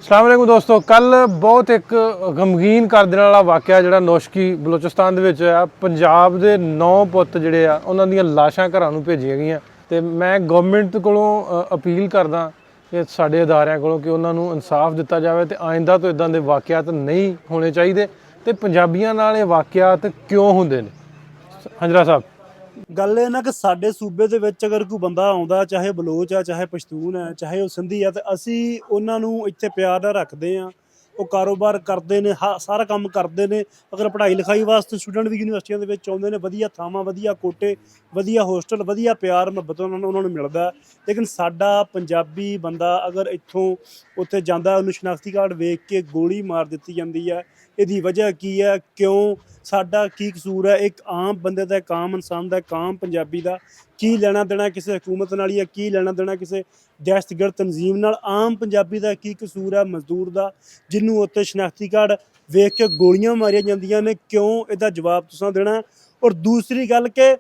अस्सलाम वालेकुम दोस्तों। कल बहुत एक गमगीन कर देने वाला वाक़या जिहड़ा नौशकी बलोचिस्तान दे विच होया। पंजाब दे 9 पुत्त जिहड़े आ उन्हां दीयां लाशां घरां नूं भेजीआं गईआं ते मैं गवर्नमेंट कोलों अपील करदा कि साडे अदारिਆਂ कोलों कि उन्हां नूं इंसाफ दित्ता जावे ते आइंदा तो इदां दे वाक़यात नहीं होने चाहीदे ते पंजाबियां नाल इह वाक़यात क्यों हुंदे ने। हंजरा साहब, ਗੱਲ ਇਹ ਨਾ ਕਿ ਸਾਡੇ ਸੂਬੇ ਦੇ ਵਿੱਚ ਅਗਰ ਕੋਈ ਬੰਦਾ ਆਉਂਦਾ, ਚਾਹੇ ਬਲੋਚ ਆ, ਚਾਹੇ ਪਸ਼ਤੂਨ ਹੈ, ਚਾਹੇ ਉਹ ਸਿੰਧੀ ਆ, ਤੇ ਅਸੀਂ ਉਹਨਾਂ ਨੂੰ ਇੱਥੇ ਪਿਆਰ ਨਾਲ ਰੱਖਦੇ ਹਾਂ। ਉਹ ਕਾਰੋਬਾਰ ਕਰਦੇ ਨੇ, ਸਾਰਾ ਕੰਮ ਕਰਦੇ ਨੇ। ਅਗਰ ਪੜ੍ਹਾਈ ਲਿਖਾਈ ਵਾਸਤੇ ਸਟੂਡੈਂਟ ਵੀ ਯੂਨੀਵਰਸਿਟੀਆਂ ਦੇ ਵਿੱਚ ਆਉਂਦੇ ਨੇ, ਵਧੀਆ ਥਾਵਾਂ, ਵਧੀਆ ਕੋਟੇ, ਵਧੀਆ ਹੋਸਟਲ, ਵਧੀਆ ਪਿਆਰ ਮੁਹੱਬਤ ਉਹਨਾਂ ਨੂੰ ਮਿਲਦਾ। ਲੇਕਿਨ ਸਾਡਾ ਪੰਜਾਬੀ ਬੰਦਾ ਅਗਰ ਇੱਥੋਂ ਉੱਥੇ ਜਾਂਦਾ, ਉਹਨੂੰ ਸ਼ਨਾਖਤੀ ਕਾਰਡ ਵੇਖ ਕੇ ਗੋਲੀ ਮਾਰ ਦਿੱਤੀ ਜਾਂਦੀ ਹੈ। ਇਹਦੀ ਵਜ੍ਹਾ ਕੀ ਹੈ? ਕਿਉਂ? ਸਾਡਾ ਕੀ ਕਸੂਰ ਹੈ? ਇੱਕ ਆਮ ਬੰਦੇ ਦਾ, ਇੱਕ ਆਮ ਇਨਸਾਨ ਦਾ, ਇੱਕ ਆਮ ਪੰਜਾਬੀ ਦਾ ਕੀ ਲੈਣਾ ਦੇਣਾ ਕਿਸੇ ਹਕੂਮਤ ਨਾਲ, ਜਾਂ ਕੀ ਲੈਣਾ ਦੇਣਾ ਕਿਸੇ ਦਹਿਸ਼ਤਗਰਦ ਤਨਜ਼ੀਮ ਨਾਲ? ਆਮ ਪੰਜਾਬੀ ਦਾ ਕੀ ਕਸੂਰ ਹੈ ਮਜ਼ਦੂਰ ਦਾ, ਜਿਹਨੂੰ ਉੱਥੇ ਸ਼ਨਾਖਤੀ ਕਾਰਡ ਵੇਖ ਕੇ ਗੋਲੀਆਂ ਮਾਰੀਆਂ ਜਾਂਦੀਆਂ ਨੇ? ਕਿਉਂ? ਇਹਦਾ ਜਵਾਬ ਤੁਸੀਂ ਦੇਣਾ। ਔਰ ਦੂਸਰੀ ਗੱਲ ਕਿ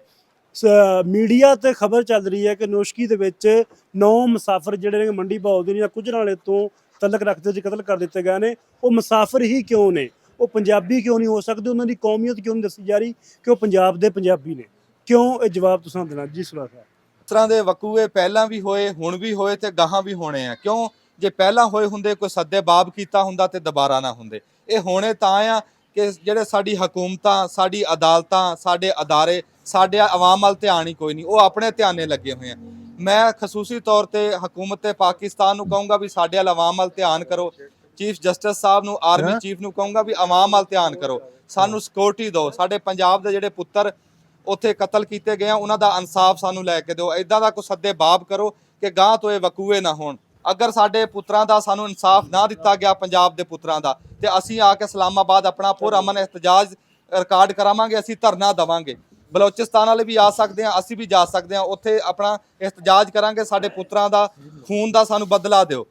ਮੀਡੀਆ 'ਤੇ ਖਬਰ ਚੱਲ ਰਹੀ ਹੈ ਕਿ ਨੌਸ਼ਕੀ ਦੇ ਵਿੱਚ 9 ਮੁਸਾਫਰ ਜਿਹੜੇ ਨੇ ਮੰਡੀ ਭਾਉ ਦੇ ਜਾਂ ਕੁਝ ਨਾਲੇ ਤੋਂ ਤਲਕ ਰੱਖਦੇ ਜੀ ਕਤਲ ਕਰ ਦਿੱਤੇ ਗਏ ਨੇ। ਉਹ ਮੁਸਾਫਰ ਹੀ ਕਿਉਂ ਨੇ? ਉਹ ਪੰਜਾਬੀ ਕਿਉਂ ਨਹੀਂ ਹੋ ਸਕਦੇ? ਉਹਨਾਂ ਦੀ ਕੌਮੀਅਤ ਕਿਉਂ ਨਹੀਂ ਦੱਸੀ ਜਾ ਰਹੀ ਕਿ ਉਹ ਪੰਜਾਬ ਦੇ ਪੰਜਾਬੀ ਨੇ? ਕਿਉਂ? ਇਹ ਜਵਾਬ ਤੁਸੀਂ ਦੇਣਾ ਜੀ ਸੁਰਾ ਸਾਹਿਬ। ਇਸ ਤਰ੍ਹਾਂ ਦੇ ਵਕੂਏ ਪਹਿਲਾਂ ਵੀ ਹੋਏ, ਹੁਣ ਵੀ ਹੋਏ ਤੇ ਗਾਹਾਂ ਵੀ ਹੋਣੇ ਆ। ਕਿਉਂ? ਜੇ ਪਹਿਲਾਂ ਹੋਏ ਹੁੰਦੇ, ਕੋਈ ਸੱਦੇ ਬਾਬ ਕੀਤਾ ਹੁੰਦਾ ਤੇ ਦੁਬਾਰਾ ਨਾ ਹੁੰਦੇ। ਇਹ ਹੋਣੇ ਤਾਂ ਆ ਕਿ ਜਿਹੜੇ ਸਾਡੀ ਹਕੂਮਤਾਂ, ਸਾਡੀ ਅਦਾਲਤਾਂ, ਸਾਡੇ ਅਦਾਰੇ, ਸਾਡੇ ਆਵਾਮ ਵੱਲ ਧਿਆਨ ਹੀ ਕੋਈ ਨਹੀਂ, ਉਹ ਆਪਣੇ ਧਿਆਨੇ ਲੱਗੇ ਹੋਏ ਆ। ਮੈਂ ਖਸੂਸੀ ਤੌਰ ਤੇ ਹਕੂਮਤ ਪਾਕਿਸਤਾਨ ਨੂੰ ਕਹੂੰਗਾ ਵੀ ਸਾਡੇ ਵੱਲ ਆਵਾਮ ਵੱਲ ਧਿਆਨ ਕਰੋ। ਚੀਫ ਜਸਟਿਸ ਸਾਹਿਬ ਨੂੰ, ਆਰਮੀ ਚੀਫ ਨੂੰ ਕਹੂੰਗਾ ਵੀ ਆਵਾਮ ਵੱਲ ਧਿਆਨ ਕਰੋ, ਸਾਨੂੰ ਸਿਕਿਉਰਿਟੀ ਦਿਓ। ਸਾਡੇ ਪੰਜਾਬ ਦੇ ਜਿਹੜੇ ਪੁੱਤਰ ਉੱਥੇ ਕਤਲ ਕੀਤੇ ਗਏ ਆ, ਉਹਨਾਂ ਦਾ ਇਨਸਾਫ ਸਾਨੂੰ ਲੈ ਕੇ ਦਿਓ। ਇੱਦਾਂ ਦਾ ਕੋਈ ਸੱਦੇ ਬਾਬ ਕਰੋ ਕਿ ਗਾਂ ਤੋਂ ਇਹ ਵਕੂਏ ਨਾ ਹੋਣ। ਅਗਰ ਸਾਡੇ ਪੁੱਤਰਾਂ ਦਾ ਸਾਨੂੰ ਇਨਸਾਫ ਨਾ ਦਿੱਤਾ ਗਿਆ, ਪੰਜਾਬ ਦੇ ਪੁੱਤਰਾਂ ਦਾ, ਤੇ ਅਸੀਂ ਆ ਕੇ ਇਸਲਾਮਾਬਾਦ ਆਪਣਾ ਪੁਰਅਮਨ ਇhtਜਾਜ ਰਿਕਾਰਡ ਕਰਾਵਾਂਗੇ। ਅਸੀਂ ਧਰਨਾ ਦੇਵਾਂਗੇ। ਬਲੋਚਿਸਤਾਨ ਵਾਲੇ ਵੀ ਆ ਸਕਦੇ ਆ, ਅਸੀਂ ਵੀ ਜਾ ਸਕਦੇ ਆ। ਉੱਥੇ ਆਪਣਾ ਇhtਜਾਜ ਕਰਾਂਗੇ। ਸਾਡੇ ਪੁੱਤਰਾਂ ਦਾ ਖੂਨ ਦਾ ਸਾਨੂੰ ਬਦਲਾ ਦਿਓ।